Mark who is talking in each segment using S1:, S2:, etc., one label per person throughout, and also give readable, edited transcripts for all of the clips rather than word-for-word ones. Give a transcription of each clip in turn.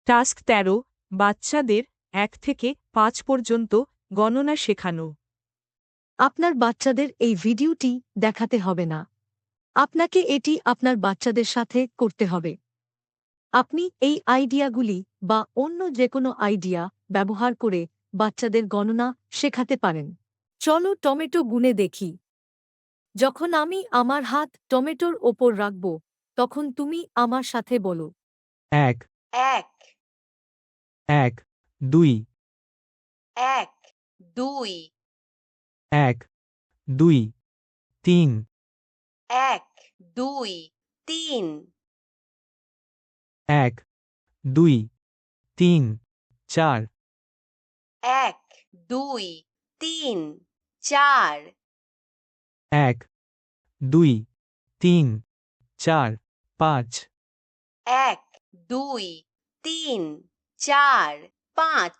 S1: Task ১৩ বাচ্চাদের ১ থেকে ৫ পর্যন্ত গণনা শেখানো।
S2: আপনার বাচ্চাদের এই ভিডিওটি দেখাতে হবে না। আপনাকে এটি আপনার বাচ্চাদের সাথে করতে হবে। আপনি এই আইডিয়াগুলি বা অন্য যেকোনো আইডিয়া ব্যবহার করে বাচ্চাদের গণনা শেখাতে পারেন। চলো টমেটো গুনে দেখি। যখন আমি আমার হাত টমেটোর ওপর রাখব, তখন তুমি আমার সাথে বলো।
S1: ১
S3: এক
S1: ১ ২
S3: এক দুই
S1: ১ ২ ৩
S3: এক দুই তিন
S1: ১ ২ ৩ ৪
S3: এক দুই তিন চার
S1: ১ ২ ৩ ৪ ৫
S3: এক দুই তিন চার পাঁচ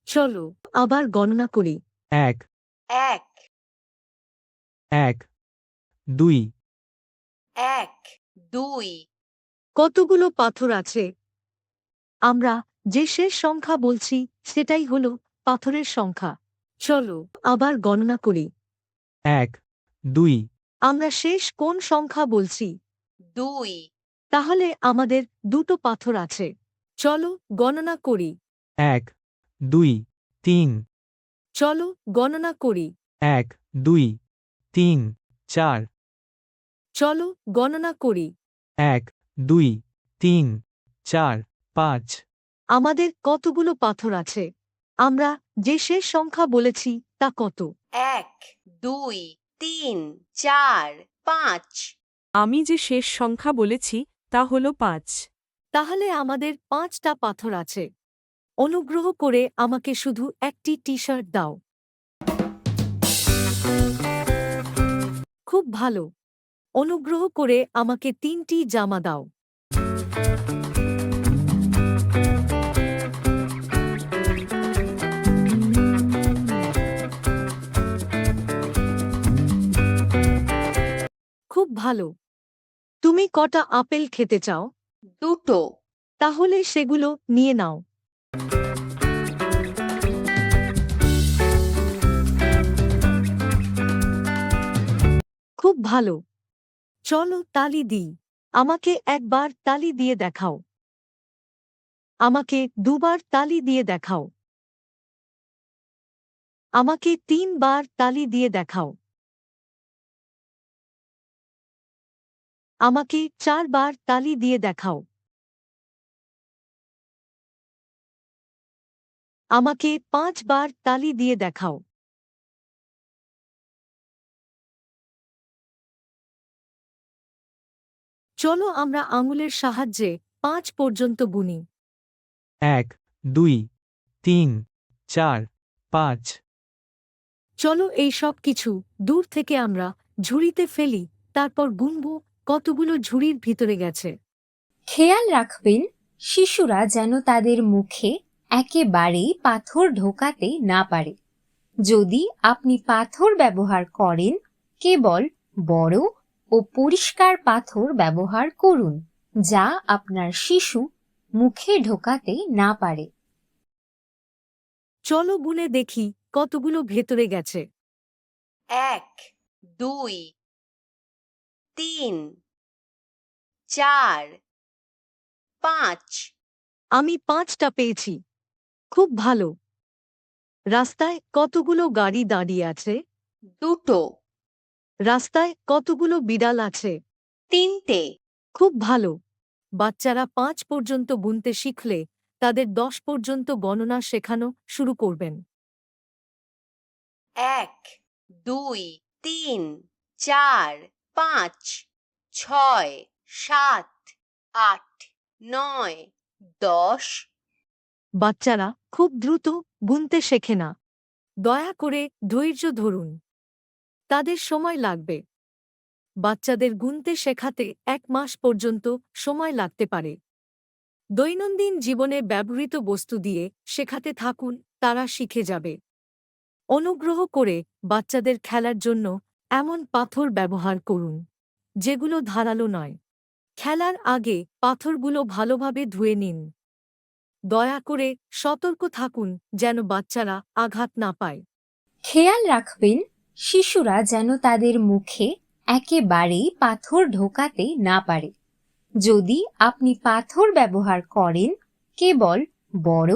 S2: চলো আবার গণনা করি।
S1: ১
S3: এক
S1: ১ ২
S3: এক দুই
S2: কতগুলো পাথর আছে? আমরা যে শেষ সংখ্যা বলছি সেটাই হলো পাথরের সংখ্যা। চলো আবার গণনা করি।
S1: ১ ২
S2: আমরা শেষ কোন সংখ্যা বলছি?
S3: দুই
S2: তাহলে আমাদের দুটো পাথর আছে। চলো গণনা করি।
S1: ১ ২ ৩
S2: চলো গণনা করি।
S1: ১ ২ ৩ ৪
S2: চলো গণনা করি।
S1: ১ ২ ৩ ৪ ৫
S2: আমাদের কতগুলো পাথর আছে? আমরা যে শেষ সংখ্যা বলেছি তা কত?
S3: এক দুই তিন চার পাঁচ
S1: আমি যে শেষ সংখ্যা বলেছি তা হল ৫।
S2: তাহলে আমাদের ৫টা পাথর আছে। অনুগ্রহ করে আমাকে শুধু একটি টি-শার্ট দাও। খুব ভালো। অনুগ্রহ করে আমাকে ৩টি জামা দাও। খুব ভালো। তুমি কটা আপেল খেতে চাও?
S3: দুটো
S2: তাহলে সেগুলো নিয়ে নাও। খুব ভালো। চলো তালি দিই। আমাকে একবার তালি দিয়ে দেখাও। আমাকে দুবার তালি দিয়ে দেখাও। আমাকে ৩বার তালি দিয়ে দেখাও। আমাকে ৪বার তালি দিয়ে দেখাও। আমাকে ৫বার তালি দিয়ে দেখাও। চলো আমরা আঙুলের সাহায্যে ৫ পর্যন্ত গুনি।
S1: ১ ২ ৩ ৪ ৫
S2: চলো এই সব কিছু দূর থেকে আমরা ঝুড়িতে ফেলি, তারপর গুনব কতগুলো ঝুড়ির ভিতরে গেছে।
S4: খেয়াল রাখবেন শিশুরা যেন তাদের মুখে একেবারেই পাথর ঢোকাতে না পারে। যদি আপনি পাথর ব্যবহার করেন, কেবল বড় ও পরিষ্কার পাথর ব্যবহার করুন, যা আপনার শিশু মুখে ঢোকাতে না পারে।
S2: চলো গুনে দেখি কতগুলো ভেতরে গেছে।
S3: এক দুই তিন চার পাঁচ
S2: আমি ৫টা পেয়েছি। খুব ভালো। রাস্তায় কতগুলো গাড়ি দাঁড়িয়ে আছে?
S3: দুটো
S2: রাস্তায় কতগুলো বিড়াল আছে?
S3: তিনটে
S2: খুব ভালো। বাচ্চারা ৫ পর্যন্ত গুনতে শিখলে তাদের ১০ পর্যন্ত গণনা শেখানো শুরু করবেন।
S3: এক দুই তিন চার পাঁচ ছয় সাত আট নয় ১০
S2: বাচ্চারা খুব দ্রুত গুনতে শেখে না। দয়া করে ধৈর্য ধরুন। তাদের সময় লাগবে। বাচ্চাদের গুনতে শেখাতে ১ মাস পর্যন্ত সময় লাগতে পারে। দৈনন্দিন জীবনে ব্যবহৃত বস্তু দিয়ে শেখাতে থাকুন, তারা শিখে যাবে। অনুগ্রহ করে বাচ্চাদের খেলার জন্য এমন পাথর ব্যবহার করুন যেগুলো ধারালো নয়। খেলার আগে পাথরগুলো ভালোভাবে ধুয়ে নিন। দয়া করে সতর্ক থাকুন যেন বাচ্চারা আঘাত না পায়।
S4: খেয়াল রাখবেন শিশুরা যেন তাদের মুখে একেবারেই পাথর ঢোকাতে না পারে। যদি আপনি পাথর ব্যবহার করেন, কেবল বড়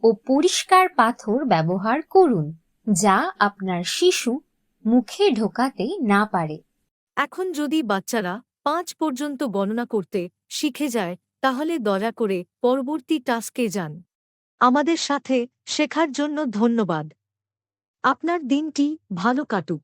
S4: ও পরিষ্কার পাথর ব্যবহার করুন, যা আপনার শিশু মুখে ঢোকাতে না পারে।
S2: এখন যদি বাচ্চারা 5 পর্যন্ত গণনা করতে শিখে যায় তাহলে দয়া করে পরবর্তী টাস্কে যান। আমাদের সাথে শেখার জন্য ধন্যবাদ। আপনার দিনটি ভালো কাটুক।